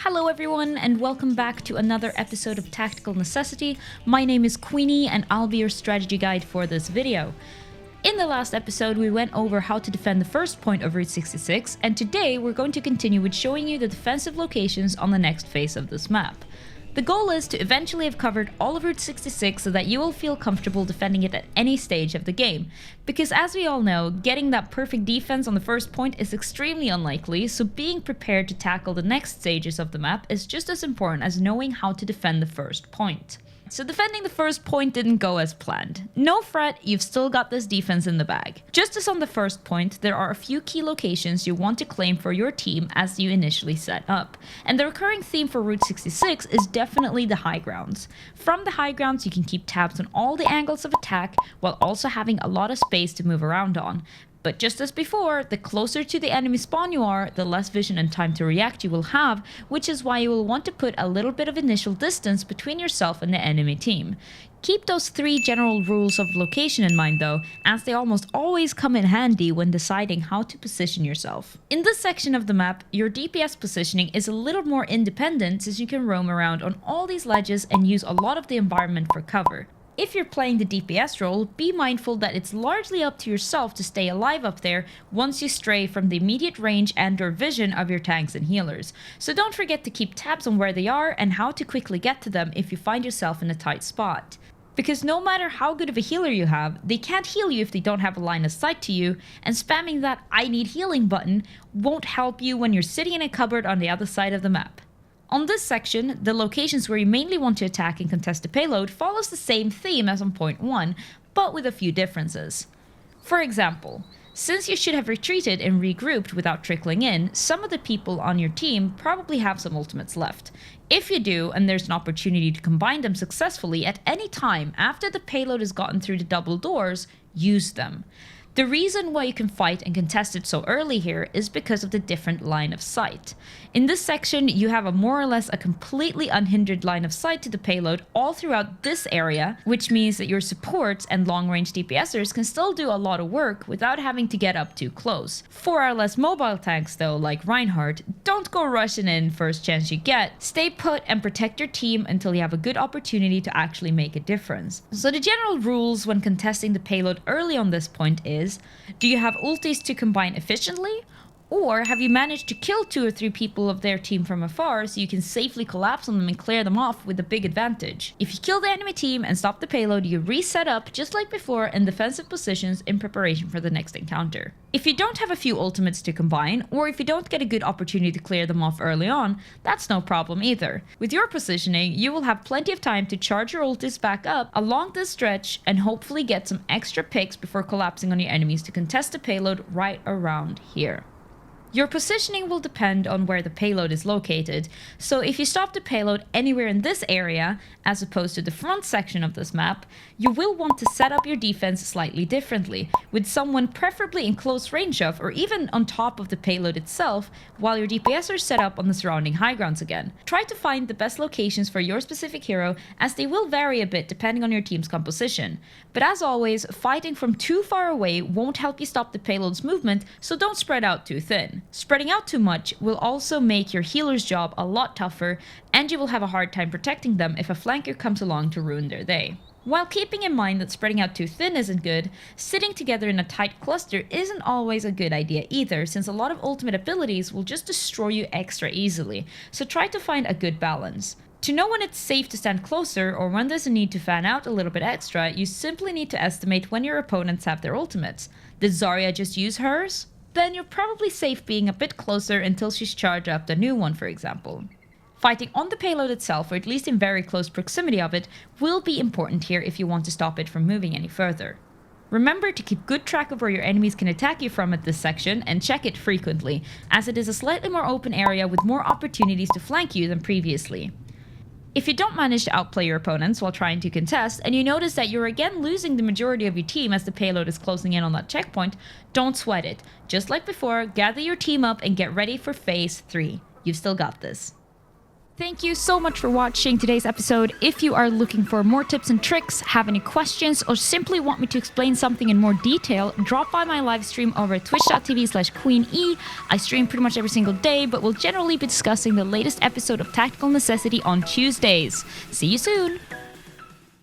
Hello everyone and welcome back to another episode of Tactical Necessity. My name is QueenE and I'll be your strategy guide for this video. In the last episode we went over how to defend the first point of Route 66, and today we're going to continue with showing you the defensive locations on the next phase of this map. The goal is to eventually have covered all of Route 66 so that you will feel comfortable defending it at any stage of the game. Because as we all know, getting that perfect defense on the first point is extremely unlikely, so being prepared to tackle the next stages of the map is just as important as knowing how to defend the first point. So defending the first point didn't go as planned. No fret, you've still got this defense in the bag. Just as on the first point, there are a few key locations you want to claim for your team as you initially set up. And the recurring theme for Route 66 is definitely the high grounds. From the high grounds you can keep tabs on all the angles of attack while also having a lot of space to move around on. But just as before, the closer to the enemy spawn you are, the less vision and time to react you will have, which is why you will want to put a little bit of initial distance between yourself and the enemy team. Keep those 3 general rules of location in mind though, as they almost always come in handy when deciding how to position yourself. In this section of the map, your DPS positioning is a little more independent since you can roam around on all these ledges and use a lot of the environment for cover. If you're playing the DPS role, be mindful that it's largely up to yourself to stay alive up there once you stray from the immediate range and/or vision of your tanks and healers. So don't forget to keep tabs on where they are and how to quickly get to them if you find yourself in a tight spot. Because no matter how good of a healer you have, they can't heal you if they don't have a line of sight to you, and spamming that "I need healing" button won't help you when you're sitting in a cupboard on the other side of the map. On this section, the locations where you mainly want to attack and contest the payload follows the same theme as on point 1, but with a few differences. For example, since you should have retreated and regrouped without trickling in, some of the people on your team probably have some ultimates left. If you do, and there's an opportunity to combine them successfully at any time after the payload has gotten through the double doors, use them. The reason why you can fight and contest it so early here is because of the different line of sight. In this section, you have a more or less a completely unhindered line of sight to the payload all throughout this area, which means that your supports and long-range DPSers can still do a lot of work without having to get up too close. For our less mobile tanks though, like Reinhardt, don't go rushing in first chance you get. Stay put and protect your team until you have a good opportunity to actually make a difference. So the general rules when contesting the payload early on this point is: do you have ultis to combine efficiently? Or have you managed to kill 2 or 3 people of their team from afar so you can safely collapse on them and clear them off with a big advantage? If you kill the enemy team and stop the payload, you reset up just like before in defensive positions in preparation for the next encounter. If you don't have a few ultimates to combine, or if you don't get a good opportunity to clear them off early on, that's no problem either. With your positioning, you will have plenty of time to charge your ultis back up along this stretch and hopefully get some extra picks before collapsing on your enemies to contest the payload right around here. Your positioning will depend on where the payload is located, so if you stop the payload anywhere in this area, as opposed to the front section of this map, you will want to set up your defense slightly differently, with someone preferably in close range of, or even on top of the payload itself, while your DPS are set up on the surrounding high grounds again. Try to find the best locations for your specific hero, as they will vary a bit depending on your team's composition. But as always, fighting from too far away won't help you stop the payload's movement, so don't spread out too thin. Spreading out too much will also make your healer's job a lot tougher, and you will have a hard time protecting them if a flanker comes along to ruin their day. While keeping in mind that spreading out too thin isn't good, sitting together in a tight cluster isn't always a good idea either, since a lot of ultimate abilities will just destroy you extra easily, so try to find a good balance. To know when it's safe to stand closer or when there's a need to fan out a little bit extra, you simply need to estimate when your opponents have their ultimates. Did Zarya just use hers? Then you're probably safe being a bit closer until she's charged up the new one, for example. Fighting on the payload itself, or at least in very close proximity of it, will be important here if you want to stop it from moving any further. Remember to keep good track of where your enemies can attack you from at this section, and check it frequently, as it is a slightly more open area with more opportunities to flank you than previously. If you don't manage to outplay your opponents while trying to contest, and you notice that you're again losing the majority of your team as the payload is closing in on that checkpoint, don't sweat it. Just like before, gather your team up and get ready for phase 3. You've still got this. Thank you so much for watching today's episode. If you are looking for more tips and tricks, have any questions, or simply want me to explain something in more detail, drop by my live stream over at twitch.tv/QueenE. I stream pretty much every single day, but we'll generally be discussing the latest episode of Tactical Necessity on Tuesdays. See you soon!